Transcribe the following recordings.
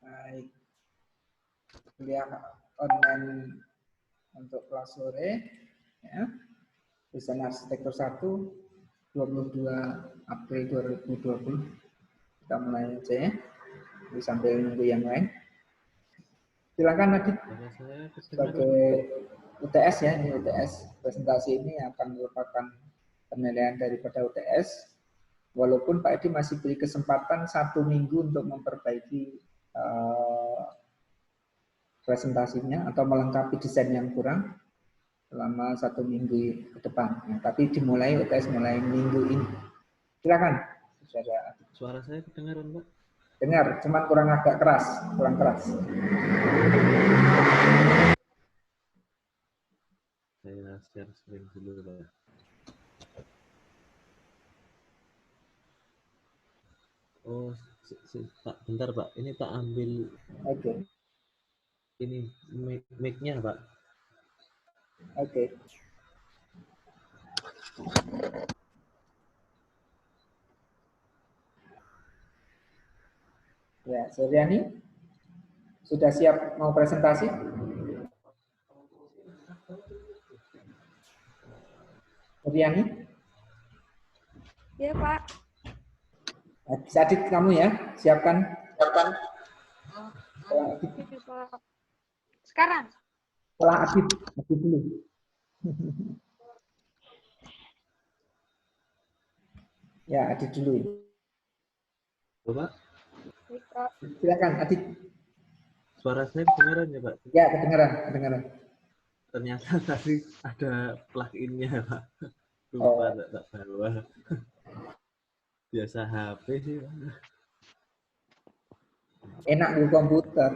Baik, kuliah online untuk kelas sore, ya. Desain arsitektur 1, 22 April 2020. Kita mulai aja ya, sambil nunggu yang lain. Silakan Adit, sebagai UTS ya, ini UTS. Presentasi ini akan merupakan penilaian daripada UTS. Walaupun Pak Edi masih beri kesempatan 1 minggu untuk memperbaiki presentasinya atau melengkapi desain yang kurang selama 1 minggu ke depan. Nah, tapi dimulai UTS mulai minggu ini. Silakan. Suara saya kedengaran, Pak? Dengar, cuma kurang agak keras, kurang keras. Saya share screen dulu, Pak. Oh, Pak, bentar, Pak. Ini tak ambil. Oke. Ini mic-nya, Pak. Oke. Ya, Suryani, sudah siap mau presentasi? Suryani? Ya, Pak. Bisa Adit kamu ya, siapkan. Oke, Pak. Sekarang? Setelah Adit dulu. Ya, Adit dulu. Pak? Silakan, Adit. Suara saya kedengaran ya, Pak? Ya, kedengaran. Ternyata tadi ada plug-in-nya, Pak. Lupa tak bawa. Biasa HP sih, Pak. Enak di komputer.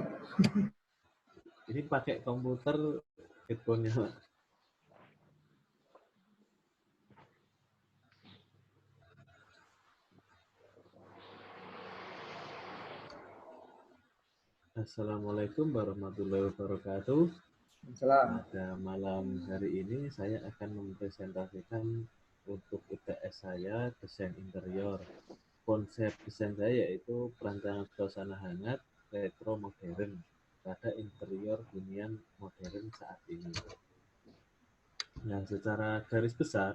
Ini pakai komputer headphone-nya, Pak. Assalamualaikum warahmatullahi wabarakatuh. Pada malam hari ini saya akan mempresentasikan untuk UTS saya desain interior. Konsep desain saya yaitu perancangan suasana hangat retro modern pada interior hunian modern saat ini. Nah, secara garis besar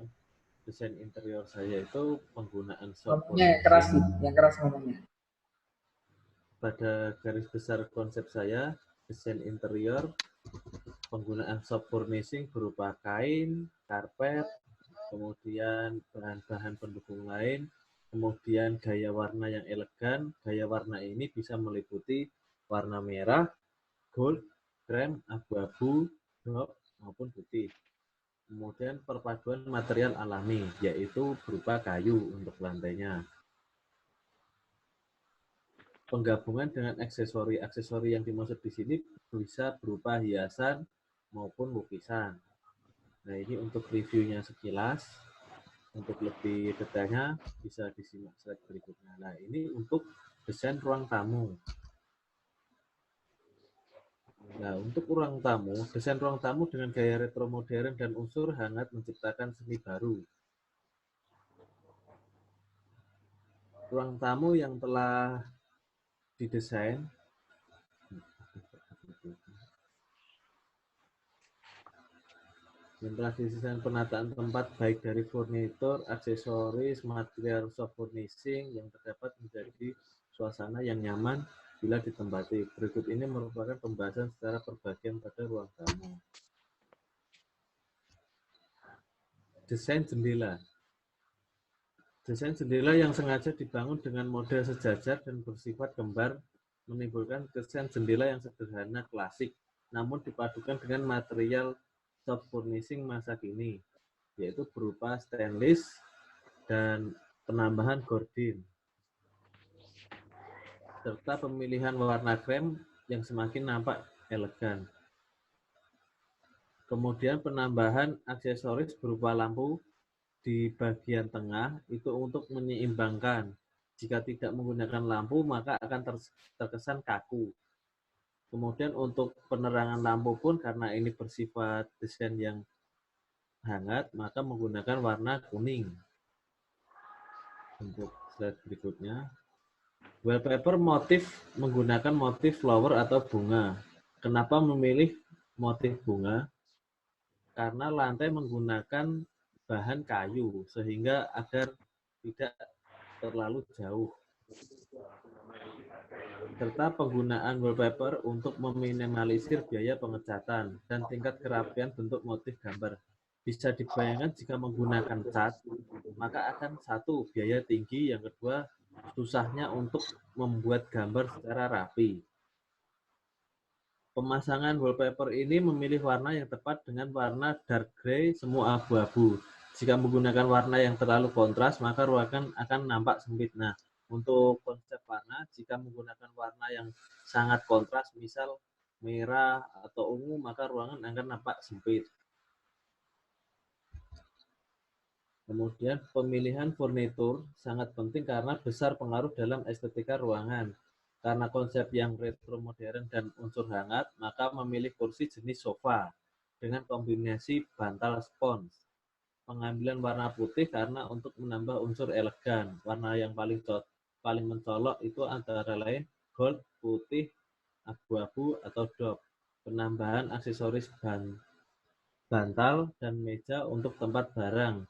desain interior saya itu penggunaan software yang keras ngomongnya. Pada garis besar konsep saya, desain interior, penggunaan soft furnishing berupa kain, karpet, kemudian bahan-bahan pendukung lain, kemudian gaya warna yang elegan. Gaya warna ini bisa meliputi warna merah, gold, krem, abu-abu, drop, maupun putih. Kemudian perpaduan material alami, yaitu berupa kayu untuk lantainya. Penggabungan dengan aksesori yang dimaksud di sini bisa berupa hiasan maupun lukisan. Nah, ini untuk reviewnya sekilas. Untuk lebih detailnya bisa disimak slide berikutnya. Nah, ini untuk desain ruang tamu. Nah, untuk ruang tamu, desain ruang tamu dengan gaya retro modern dan unsur hangat menciptakan seni baru. Ruang tamu yang telah didesain penataan tempat baik dari furnitur, aksesoris, material soft furnishing yang terdapat menjadi suasana yang nyaman bila ditempati. Berikut ini merupakan pembahasan secara perbagian pada ruang tamu. Desain jendela. Desain jendela yang sengaja dibangun dengan model sejajar dan bersifat kembar menimbulkan desain jendela yang sederhana klasik, namun dipadukan dengan material soft furnishing masa kini, yaitu berupa stainless dan penambahan gordin, serta pemilihan warna krem yang semakin nampak elegan. Kemudian penambahan aksesoris berupa lampu di bagian tengah itu untuk menyeimbangkan. Jika tidak menggunakan lampu, maka akan terkesan kaku. Kemudian untuk penerangan lampu pun karena ini bersifat desain yang hangat, maka menggunakan warna kuning. Untuk slide berikutnya. Wallpaper menggunakan motif flower atau bunga. Kenapa memilih motif bunga? Karena lantai menggunakan bahan kayu, sehingga agar tidak terlalu jauh. Serta penggunaan wallpaper untuk meminimalisir biaya pengecatan dan tingkat kerapian bentuk motif gambar. Bisa dibayangkan jika menggunakan cat, maka akan satu, biaya tinggi, yang kedua, susahnya untuk membuat gambar secara rapi. Pemasangan wallpaper ini memilih warna yang tepat dengan warna dark gray semu abu-abu. Jika menggunakan warna yang terlalu kontras, maka ruangan akan nampak sempit. Nah, untuk konsep warna, jika menggunakan warna yang sangat kontras, misal merah atau ungu, maka ruangan akan nampak sempit. Kemudian pemilihan furnitur sangat penting karena besar pengaruh dalam estetika ruangan. Karena konsep yang retro modern dan unsur hangat, maka memilih kursi jenis sofa dengan kombinasi bantal spons. Pengambilan warna putih karena untuk menambah unsur elegan. Warna yang paling mencolok itu antara lain gold, putih, abu-abu, atau dope. Penambahan aksesoris bantal dan meja untuk tempat barang.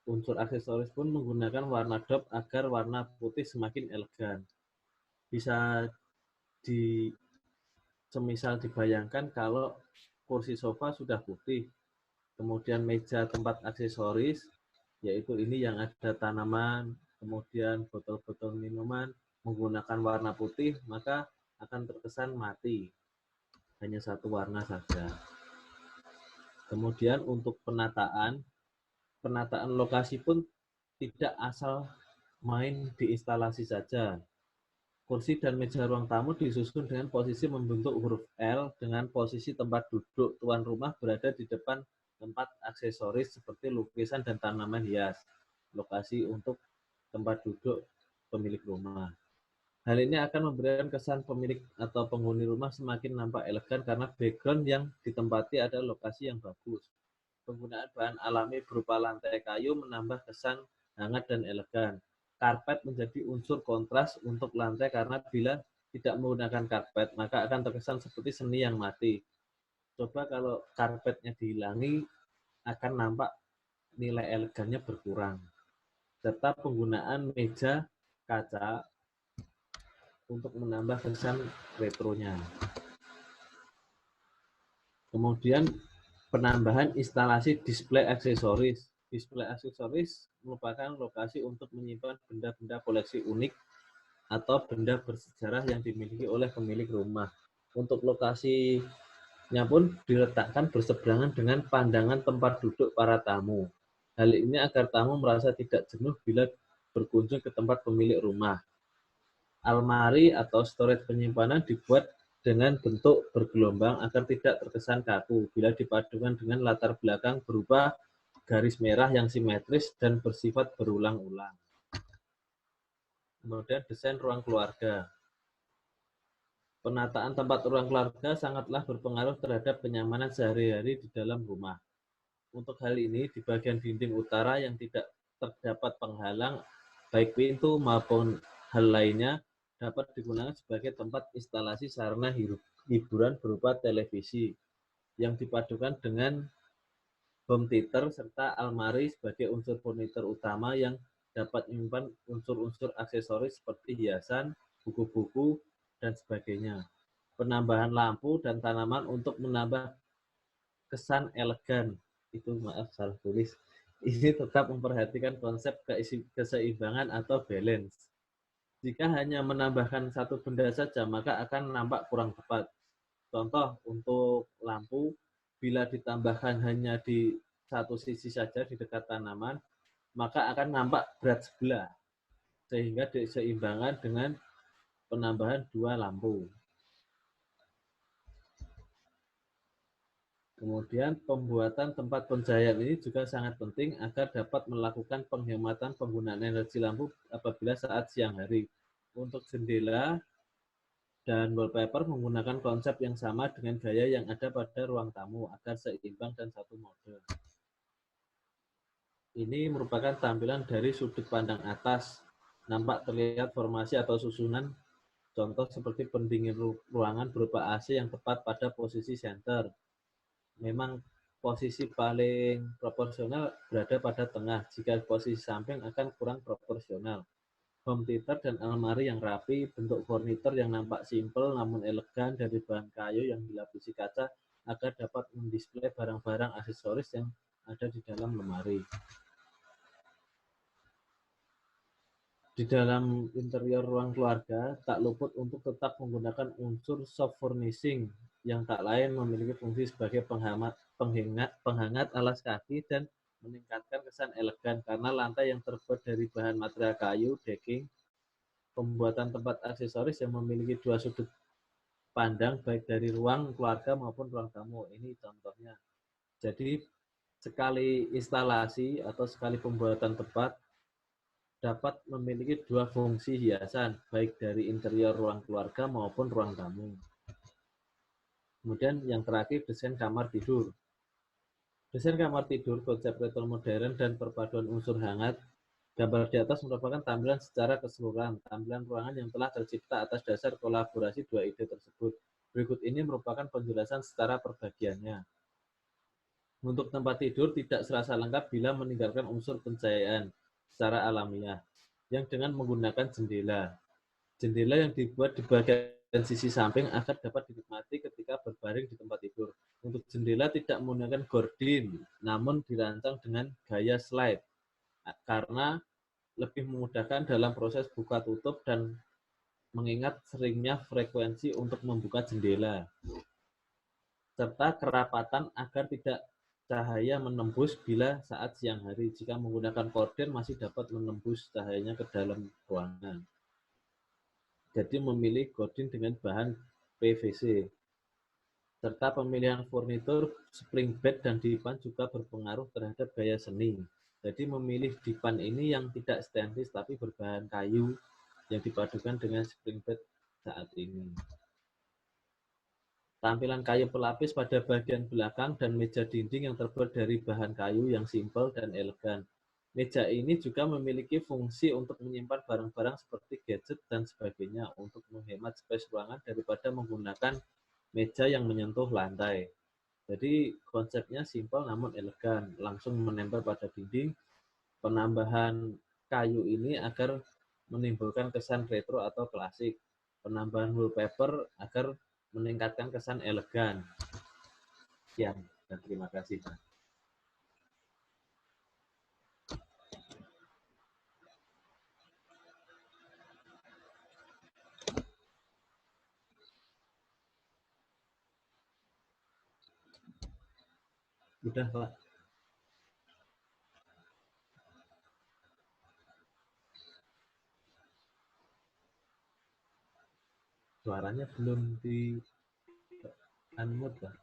Unsur aksesoris pun menggunakan warna dope agar warna putih semakin elegan. Bisa semisal dibayangkan kalau kursi sofa sudah putih, kemudian meja tempat aksesoris, yaitu ini yang ada tanaman, kemudian botol-botol minuman menggunakan warna putih, maka akan terkesan mati. Hanya satu warna saja. Kemudian untuk penataan lokasi pun tidak asal main di instalasi saja. Kursi dan meja ruang tamu disusun dengan posisi membentuk huruf L dengan posisi tempat duduk tuan rumah berada di depan tempat aksesoris seperti lukisan dan tanaman hias. Lokasi untuk tempat duduk pemilik rumah. Hal ini akan memberikan kesan pemilik atau penghuni rumah semakin nampak elegan karena background yang ditempati adalah lokasi yang bagus. Penggunaan bahan alami berupa lantai kayu menambah kesan hangat dan elegan. Karpet menjadi unsur kontras untuk lantai karena bila tidak menggunakan karpet, maka akan terkesan seperti seni yang mati. Coba kalau karpetnya dihilangi, akan nampak nilai elegannya berkurang. Serta penggunaan meja kaca untuk menambah kesan retronya. Kemudian penambahan instalasi display aksesoris. Display aksesoris merupakan lokasi untuk menyimpan benda-benda koleksi unik atau benda bersejarah yang dimiliki oleh pemilik rumah. Untuk lokasinya pun diletakkan berseberangan dengan pandangan tempat duduk para tamu. Hal ini agar tamu merasa tidak jenuh bila berkunjung ke tempat pemilik rumah. Almari atau storage penyimpanan dibuat dengan bentuk bergelombang agar tidak terkesan kaku bila dipadukan dengan latar belakang berupa garis merah yang simetris dan bersifat berulang-ulang. Kemudian desain ruang keluarga. Penataan tempat ruang keluarga sangatlah berpengaruh terhadap kenyamanan sehari-hari di dalam rumah. Untuk hal ini, di bagian dinding utara yang tidak terdapat penghalang, baik pintu maupun hal lainnya, dapat digunakan sebagai tempat instalasi sarana hiburan berupa televisi yang dipadukan dengan home theater serta almari sebagai unsur furnitur utama yang dapat menyimpan unsur-unsur aksesoris seperti hiasan, buku-buku, dan sebagainya. Penambahan lampu dan tanaman untuk menambah kesan elegan. Itu maaf salah tulis. Ini tetap memperhatikan konsep keseimbangan atau balance. Jika hanya menambahkan satu benda saja, maka akan nampak kurang tepat. Contoh, untuk lampu, bila ditambahkan hanya di satu sisi saja di dekat tanaman, maka akan nampak berat sebelah. Sehingga diseimbangkan dengan penambahan dua lampu. Kemudian pembuatan tempat pencahayaan ini juga sangat penting agar dapat melakukan penghematan penggunaan energi lampu apabila saat siang hari. Untuk jendela dan wallpaper menggunakan konsep yang sama dengan gaya yang ada pada ruang tamu agar seimbang dan satu mode. Ini merupakan tampilan dari sudut pandang atas nampak terlihat formasi atau susunan, contoh seperti pendingin ruangan berupa AC yang tepat pada posisi center. Memang posisi paling proporsional berada pada tengah, jika posisi samping akan kurang proporsional. Home theater dan almari yang rapi, bentuk furnitur yang nampak simpel namun elegan dari bahan kayu yang dilapisi kaca agar dapat mendisplay barang-barang aksesoris yang ada di dalam lemari. Di dalam interior ruang keluarga, tak luput untuk tetap menggunakan unsur soft furnishing yang tak lain memiliki fungsi sebagai penghangat alas kaki dan meningkatkan kesan elegan karena lantai yang terbuat dari bahan material kayu, decking, pembuatan tempat aksesoris yang memiliki dua sudut pandang baik dari ruang keluarga maupun ruang tamu. Ini contohnya. Jadi sekali instalasi atau sekali pembuatan tempat dapat memiliki dua fungsi hiasan, baik dari interior ruang keluarga maupun ruang tamu. Kemudian yang terakhir, desain kamar tidur. Desain kamar tidur, konsep retro modern dan perpaduan unsur hangat. Gambar di atas merupakan tampilan secara keseluruhan, tampilan ruangan yang telah tercipta atas dasar kolaborasi dua ide tersebut. Berikut ini merupakan penjelasan secara perbagiannya. Untuk tempat tidur tidak serasa lengkap bila meninggalkan unsur pencahayaan secara alamiah, yang dengan menggunakan jendela. Jendela yang dibuat di bagian sisi samping agar dapat dinikmati ketika berbaring di tempat tidur. Untuk jendela tidak menggunakan gordin, namun dirancang dengan gaya slide, karena lebih memudahkan dalam proses buka tutup dan mengingat seringnya frekuensi untuk membuka jendela. Serta kerapatan agar tidak cahaya menembus bila saat siang hari. Jika menggunakan korden masih dapat menembus cahayanya ke dalam ruangan. Jadi memilih gordin dengan bahan PVC. Serta pemilihan furnitur, spring bed dan dipan juga berpengaruh terhadap gaya seni. Jadi memilih dipan ini yang tidak stainless tapi berbahan kayu yang dipadukan dengan spring bed saat ini. Tampilan kayu pelapis pada bagian belakang dan meja dinding yang terbuat dari bahan kayu yang simpel dan elegan. Meja ini juga memiliki fungsi untuk menyimpan barang-barang seperti gadget dan sebagainya untuk menghemat space ruangan daripada menggunakan meja yang menyentuh lantai. Jadi konsepnya simpel namun elegan, langsung menempel pada dinding. Penambahan kayu ini agar menimbulkan kesan retro atau klasik. Penambahan wallpaper agar meningkatkan kesan elegan. Sekian, dan terima kasih. Udah, Pak. Suaranya belum di unmute, Pak.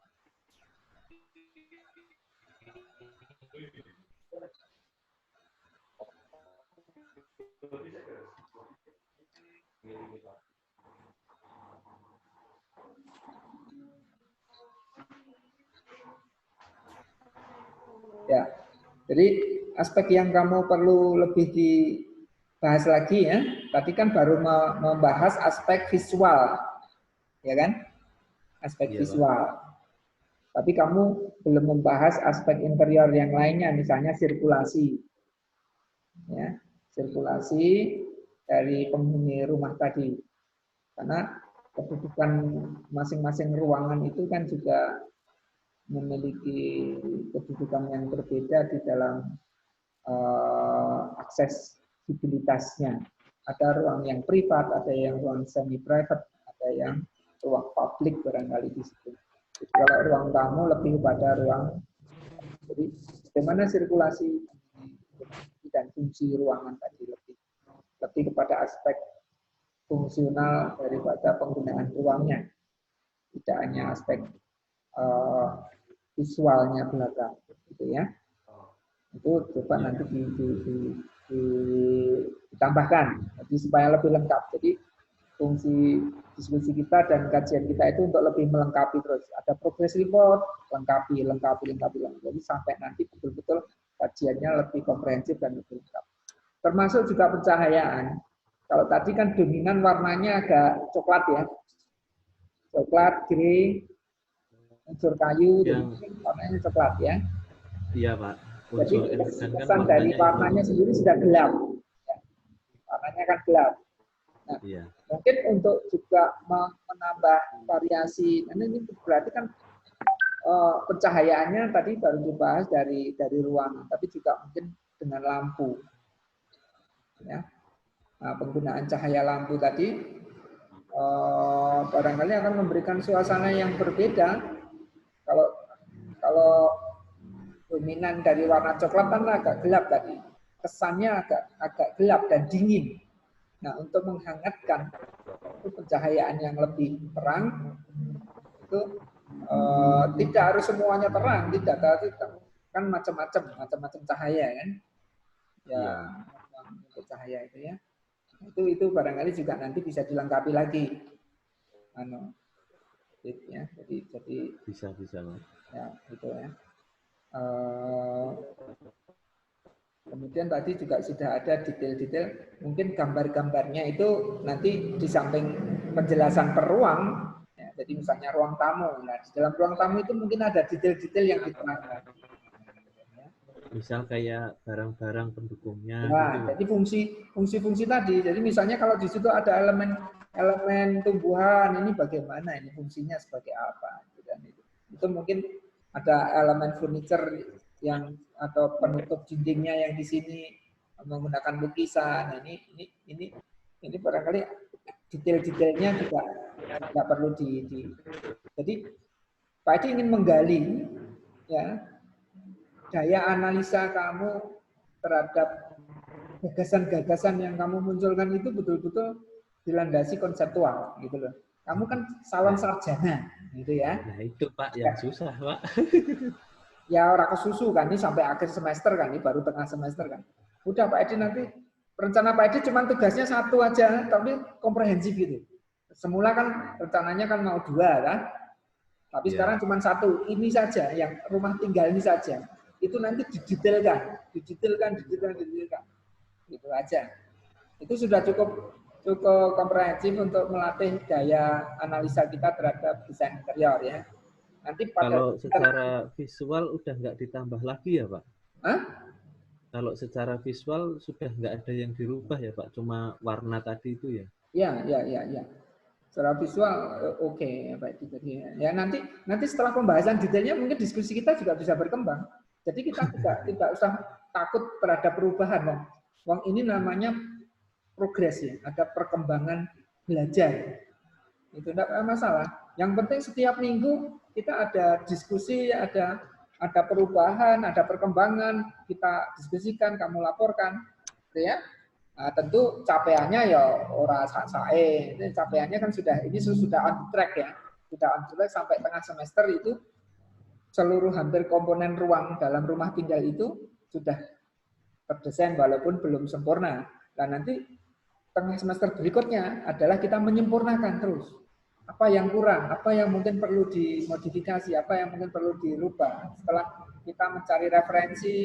Ya, jadi aspek yang kamu perlu lebih dibahas lagi ya. Tadi kan baru membahas aspek visual, ya kan? Aspek visual. Tapi kamu belum membahas aspek interior yang lainnya, misalnya sirkulasi. Ya, sirkulasi dari penghuni rumah tadi. Karena kedudukan masing-masing ruangan itu kan juga memiliki kedudukan yang berbeda di dalam aksesibilitasnya. Ada ruang yang privat, ada yang ruang semi-private, ada yang ruang publik barangkali di situ. Jadi kalau ruang tamu lebih pada ruang, jadi bagaimana sirkulasi dan fungsi ruangan tadi lebih kepada aspek fungsional daripada penggunaan ruangnya, tidak hanya aspek visualnya belaka, gitu ya. Itu coba nanti ditambahkan, jadi supaya lebih lengkap. Jadi fungsi diskusi kita dan kajian kita itu untuk lebih melengkapi terus. Ada progress report, lengkapi. Jadi sampai nanti betul-betul kajiannya lebih komprehensif dan lebih lengkap. Termasuk juga pencahayaan. Kalau tadi kan dominan warnanya agak coklat ya. Coklat, grey, unsur kayu, Yang warnanya coklat ya. iya Pak. Jadi Unsur elegan kan kesan dari warnanya sendiri sudah gelap. Ya. Warnanya kan gelap. Nah, iya. mungkin untuk juga menambah variasi, ini berarti kan pencahayaannya tadi baru dibahas dari ruangan, tapi juga mungkin dengan lampu. Ya. Nah, penggunaan cahaya lampu tadi barangkali akan memberikan suasana yang berbeda. Kalau dominan dari warna coklat kan agak gelap tadi, kesannya agak gelap dan dingin. Nah, untuk menghangatkan itu pencahayaan yang lebih terang itu tidak harus semuanya terang, tidak kan macam-macam cahaya kan, ya untuk cahaya itu ya. Itu barangkali juga nanti bisa dilengkapi lagi, ya. Jadi bisa Mas. Ya itu ya. Kemudian tadi juga sudah ada detail-detail, mungkin gambar-gambarnya itu nanti di samping penjelasan per ruang, ya, jadi misalnya ruang tamu. Nah, di dalam ruang tamu itu mungkin ada detail-detail yang diterangkan. Misal kayak barang-barang pendukungnya. Nah, gitu. jadi fungsi-fungsi tadi. Jadi misalnya kalau di situ ada elemen tumbuhan, ini bagaimana? Ini fungsinya sebagai apa? Itu mungkin ada elemen furniture yang atau penutup dindingnya yang di sini menggunakan lukisan. Nah, ini barangkali detail-detailnya juga tidak perlu Jadi Pak Edi ingin menggali ya daya analisa kamu terhadap gagasan-gagasan yang kamu munculkan itu betul-betul dilandasi konseptual gitu loh. Kamu kan calon sarjana gitu ya. Nah itu Pak yang susah Pak. Ya orang kesusu kan, ini sampai akhir semester kan, ini baru tengah semester kan. Udah Pak Edi nanti, rencana Pak Edi cuma tugasnya satu aja, tapi komprehensif gitu. Semula kan rencananya kan mau 2 kan, tapi sekarang cuma 1, ini saja, yang rumah tinggal ini saja. Itu nanti didetailkan. Gitu aja. Itu sudah cukup komprehensif untuk melatih daya analisa kita terhadap desain interior ya. Nanti kalau secara visual udah nggak ditambah lagi ya Pak? Hah? Kalau secara visual sudah nggak ada yang dirubah ya Pak, cuma warna tadi itu ya? Ya. Secara visual oke Pak. Ya nanti setelah pembahasan detailnya mungkin diskusi kita juga bisa berkembang. Jadi kita tidak usah takut terhadap perubahan. Wong ini namanya progres ya, ada perkembangan belajar. Itu tidak masalah. Yang penting setiap minggu kita ada diskusi, ada perubahan, ada perkembangan, kita diskusikan, kamu laporkan, gitu ya. Nah, tentu capaiannya ya ora sae. Ini capaiannya kan sudah on track ya. Sudah on track sampai tengah semester itu seluruh hampir komponen ruang dalam rumah tinggal itu sudah terdesain walaupun belum sempurna. Dan nanti tengah semester berikutnya adalah kita menyempurnakan terus. Apa yang kurang, apa yang mungkin perlu dimodifikasi, apa yang mungkin perlu dirubah. Setelah kita mencari referensi,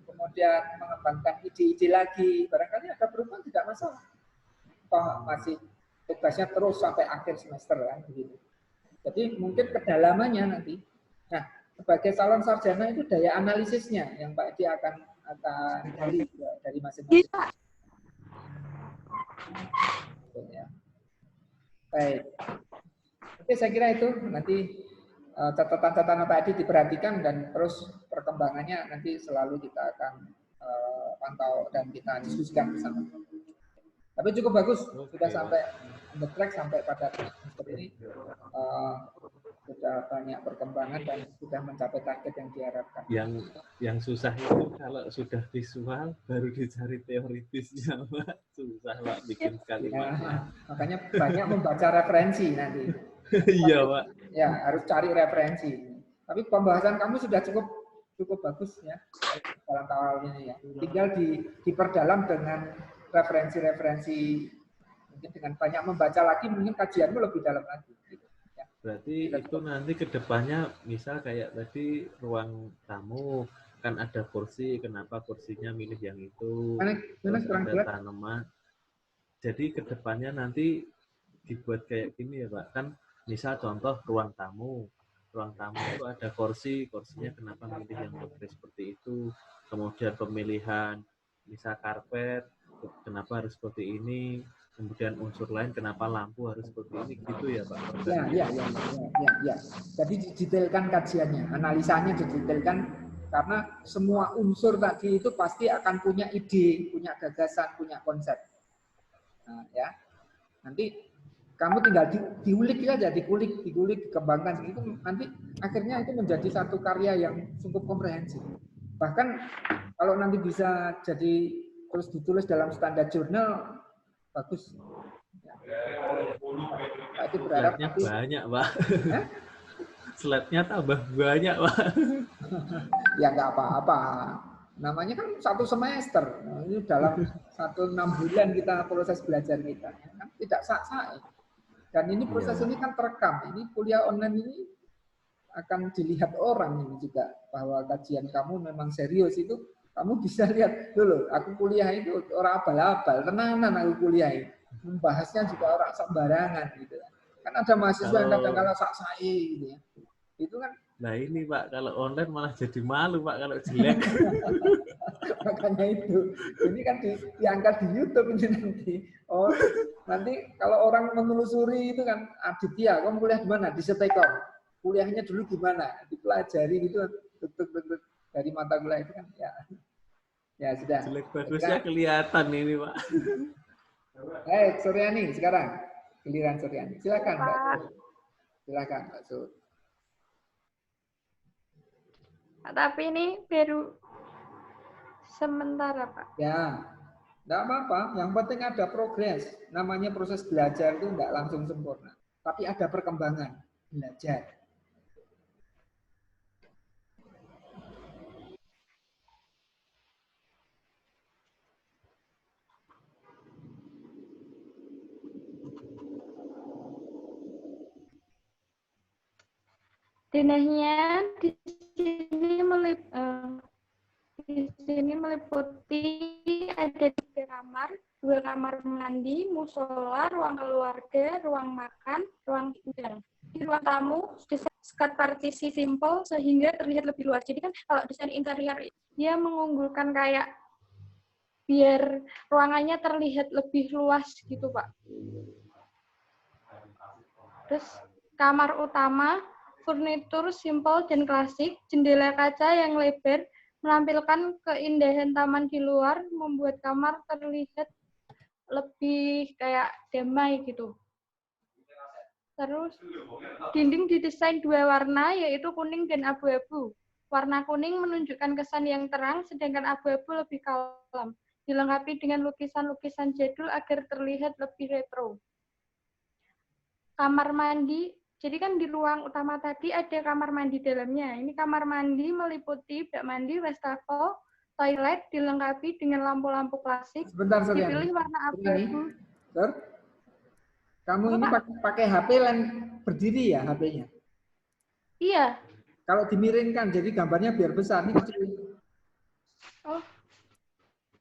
kemudian mengembangkan ide-ide lagi, barangkali ada perubahan tidak masalah. Toh masih tugasnya terus sampai akhir semester kan begitu. Jadi mungkin kedalamannya nanti. Nah, sebagai calon sarjana itu daya analisisnya yang Pak Edi akan dari masing-masing. Ya. Baik. Oke, saya kira itu nanti catatan-catatan tadi diperhatikan dan terus perkembangannya nanti selalu kita akan pantau dan kita diskusikan bersama. Tapi cukup bagus, sudah sampai on the track sampai pada seperti ini. Sudah banyak perkembangan dan sudah mencapai target yang diharapkan. Yang susah itu kalau sudah visual baru dicari teoritisnya Pak. Susah Pak bikin kalimatnya. Makanya banyak membaca referensi nanti. Iya Pak. Ya harus cari referensi. Tapi pembahasan kamu sudah cukup bagus ya dalam tahun ini ya. Tinggal diperdalam dengan referensi-referensi. Mungkin dengan banyak membaca lagi mungkin kajianmu lebih dalam lagi. Berarti itu nanti ke depannya misal kayak tadi ruang tamu kan ada kursi, kenapa kursinya milih yang itu? Terus ada tanaman. Jadi kedepannya nanti dibuat kayak gini ya Pak, kan misal contoh ruang tamu itu ada kursinya kenapa milih yang model seperti itu, kemudian pemilihan misal karpet kenapa harus seperti ini, kemudian unsur lain kenapa lampu harus seperti ini, gitu ya Pak Ya. Jadi didetailkan kajiannya, analisanya didetailkan karena semua unsur tadi itu pasti akan punya ide, punya gagasan, punya konsep. Nah, ya. Nanti kamu tinggal diulik saja, dikulik, dikembangkan. Itu nanti akhirnya itu menjadi satu karya yang cukup komprehensif. Bahkan kalau nanti bisa jadi terus ditulis dalam standar jurnal, bagus. Nah, itu berharap slide-nya nanti, banyak Pak. Slide-nya tambah banyak Pak. Ya nggak apa-apa. Namanya kan 1 semester. Nah, ini dalam 6 bulan kita proses belajar kita. Kan tidak sak-sak. Dan ini proses ini kan terekam. Ini kuliah online ini akan dilihat orang ini juga bahwa kajian kamu memang serius itu. Kamu bisa lihat dulu. Aku kuliah itu orang abal-abal, tenanan aku kuliah itu. Membahasnya juga orang sembarangan gitu. Kan ada mahasiswa yang kadang-kadang sak-sak gitu ya. Itu kan. Nah ini Pak, kalau online malah jadi malu Pak kalau jelek. Makanya itu. Ini kan diangkat di YouTube ini nanti. Oh, nanti kalau orang menelusuri itu kan, Aditya, kamu kuliah di mana? Di Setekor. Kuliahnya dulu gimana? Dipelajari gitu, tuk dari mata kuliah itu kan. Ya sudah. Jelek bagusnya kelihatan ini Pak. Suryani sekarang. Giliran Suryani. Silakan Mbak Sur. Silakan Mbak Sur. Tapi ini baru sementara, Pak. Ya, enggak apa-apa. Yang penting ada progres. Namanya proses belajar itu enggak langsung sempurna. Tapi ada perkembangan. Belajar. Denahnya di sini meliputi ada 3 kamar, 2 kamar mandi, musola, ruang keluarga, ruang makan, ruang sidang. Di ruang tamu desain partisi simpel sehingga terlihat lebih luas. Jadi kan kalau desain interior dia mengunggulkan kayak biar ruangannya terlihat lebih luas gitu Pak. Terus kamar utama furnitur simpel dan klasik, jendela kaca yang lebar menampilkan keindahan taman di luar, membuat kamar terlihat lebih kayak damai gitu. Terus dinding didesain 2 warna yaitu kuning dan abu-abu. Warna kuning menunjukkan kesan yang terang, sedangkan abu-abu lebih kalem. Dilengkapi dengan lukisan-lukisan jadul agar terlihat lebih retro. Kamar mandi, jadi kan di ruang utama tadi ada kamar mandi dalamnya. Ini kamar mandi meliputi bak mandi, wastafel, toilet, dilengkapi dengan lampu-lampu klasik. Sebentar, dipilih warna abu-abu. Kamu ini pakai HP berdiri ya HP-nya? Iya. Kalau dimiringkan, jadi gambarnya biar besar. Ini kecil. Oh.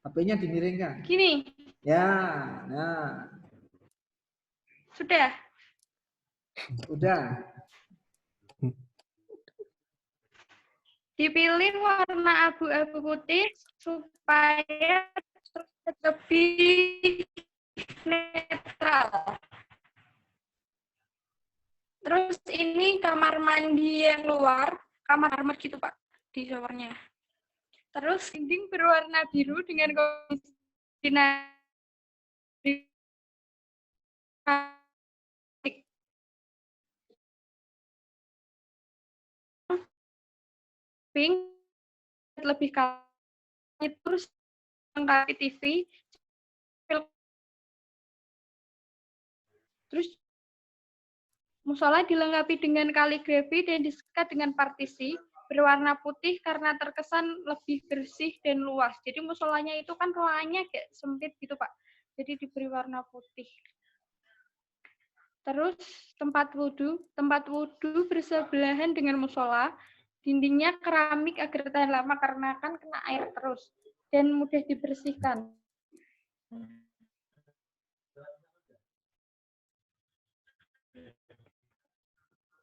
HP-nya dimiringkan. Gini. Ya, nah. Sudah. Udah. Dipilih warna abu-abu putih supaya lebih netral. Terus ini kamar mandi yang luar, kamar gitu Pak, di showernya. Terus dinding berwarna biru dengan kombinasi pink lebih kalem, terus lengkapi TV, terus musola dilengkapi dengan kaligrafi dan disekat dengan partisi berwarna putih karena terkesan lebih bersih dan luas. Jadi musolanya itu kan ruangannya kayak sempit gitu Pak, jadi diberi warna putih. Terus tempat wudhu bersebelahan dengan musola. Dindingnya keramik agar tahan lama karena kan kena air terus dan mudah dibersihkan.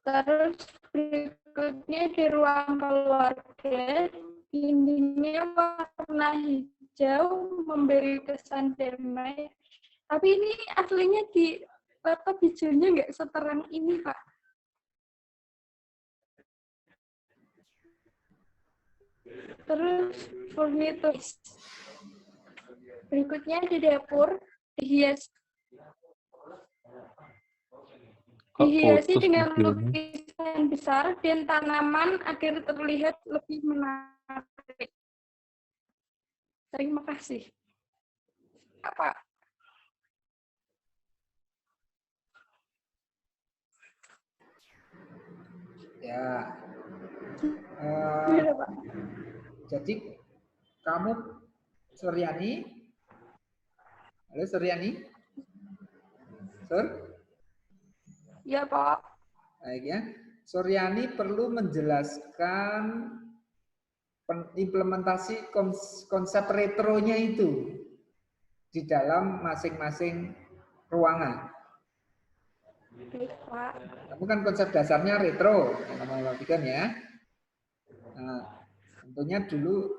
Terus berikutnya di ruang keluarga, dindingnya warna hijau memberi kesan damai. Tapi ini aslinya di laptop hijaunya nggak seterang ini, Pak. Terus furnitur. Berikutnya di dapur dihiasi dengan lukisan besar dan tanaman agar terlihat lebih menarik. Terima kasih. Pak. Ya. Jadi kamu Suryani? Halo Suryani? Sur? Ya, Pak. Baik ya. Suryani perlu menjelaskan implementasi konsep retronya itu di dalam masing-masing ruangan. Baik, Pak. Kamu kan konsep dasarnya retro yang kamu lakukan ya. Nah, tentunya dulu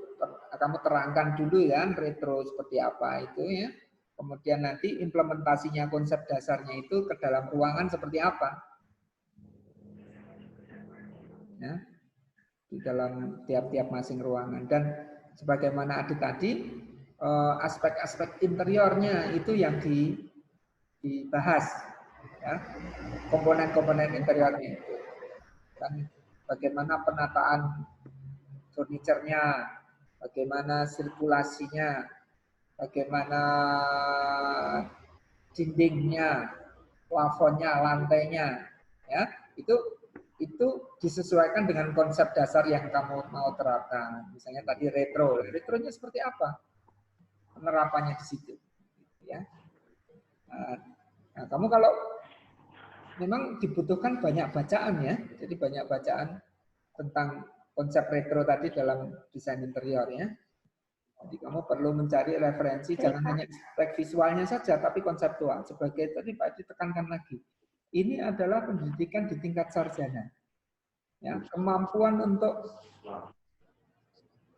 kamu terangkan dulu ya retro seperti apa itu ya. Kemudian nanti implementasinya konsep dasarnya itu ke dalam ruangan seperti apa. Ya, di dalam tiap-tiap masing ruangan. Dan sebagaimana adik tadi, aspek-aspek interiornya itu yang dibahas. Ya, komponen-komponen interiornya itu. Dan bagaimana penataan furniturnya, bagaimana sirkulasinya, bagaimana dindingnya, plafonnya, lantainya, ya itu disesuaikan dengan konsep dasar yang kamu mau terapkan. Misalnya tadi retronya seperti apa penerapannya di situ, ya. Nah, kamu kalau memang dibutuhkan banyak bacaan ya, jadi banyak bacaan tentang konsep retro tadi dalam desain interior ya. Jadi kamu perlu mencari referensi, jangan hanya aspek visualnya saja, tapi konseptual. Sebagai tadi Pak ditekankan lagi, ini adalah pendidikan di tingkat sarjana. Ya, kemampuan untuk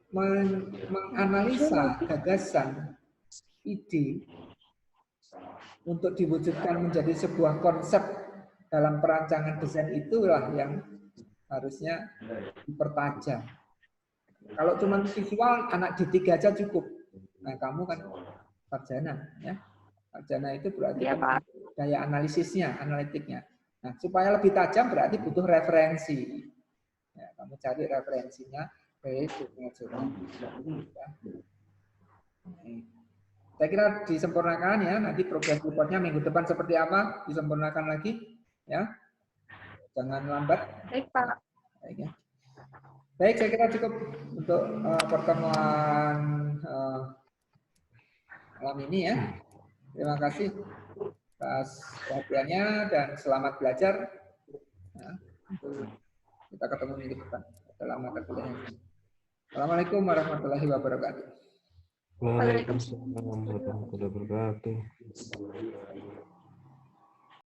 menganalisa gagasan, ide, untuk diwujudkan menjadi sebuah konsep dalam perancangan desain itulah yang harusnya dipertajam. Kalau cuma visual, anak D3 aja cukup. Nah, kamu kan sarjana, ya. Sarjana itu berarti ya, Pak. daya analisisnya, analitiknya. Nah, supaya lebih tajam berarti butuh referensi. Ya, kamu cari referensinya dari jurnal-jurnal. Ya. Saya kira disempurnakan ya. Nanti progress reportnya minggu depan seperti apa? Disempurnakan lagi, ya. Jangan lambat. Baik, Pak. Baik, ya. Baik, saya kira cukup untuk pertemuan malam ini ya. Terima kasih atas perhatiannya dan selamat belajar. Ya, kita ketemu minggu depan dalam mata kuliah. Assalamualaikum warahmatullahi wabarakatuh. Waalaikumsalam warahmatullahi wabarakatuh.